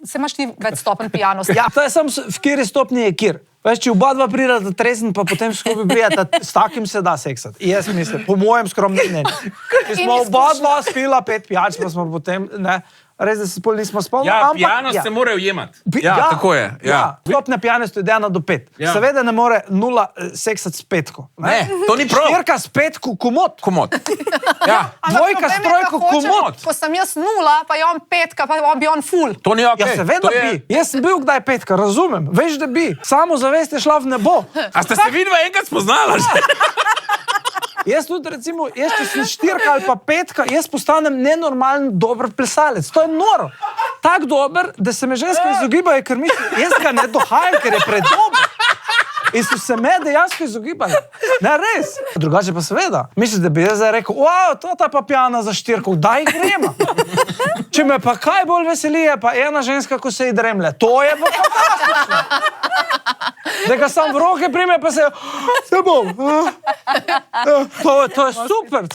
se imaš ti več stopenj pijanosti. Ja, to je samo v kjeri stopni je kjer. Veš, če oba dva pridata tresen, pa potem skupaj prijata, s takim se da seksati. Jaz mislim, po mojem skromnem mnenju. Če smo oba dva spila 5 pijač, pa smo potem, ne, res, da se spol nismo spolni, Ja, ampak... pijanost se mora ujemati. Ja, tako je, ja. Stopnja pijanosti je 1 do 5. Ja. Seveda ne more 0 seksati s petko. Ne, to ni prav. Štirka s petko, komot. Komot. Ja, Ampak Dvojka s problem je, trojko, ko hočem, komot. Ko sem jaz 0, pa je on 5, pa bi on ful. to ni okej. Ja, seveda To je- bi. Jaz sem bil kdaj petka, razumem. Veš, da bi. Samozavest je šla v nebo. A ste se vidva enkrat spoznala že? Jaz tudi, recimo, če sem 4 ali pa 5, jaz postanem nenormalen dober plesalec. To je noro. Tak dober, da se me ženske izogibajo, ker mislim, jaz ga ne dohajam, ker je predober. In so se me dejansko izogibali. Ne, res. Drugače pa seveda. Misliš, da bi jaz zdaj rekel, wow, to ta pa pijana za 4, daj gremo. Če me pa kaj bolj veseli, je pa ena ženska, ko se ji dremlje. To je pa fantastično. Da ga sam v roke prime, pa se bom. To je super.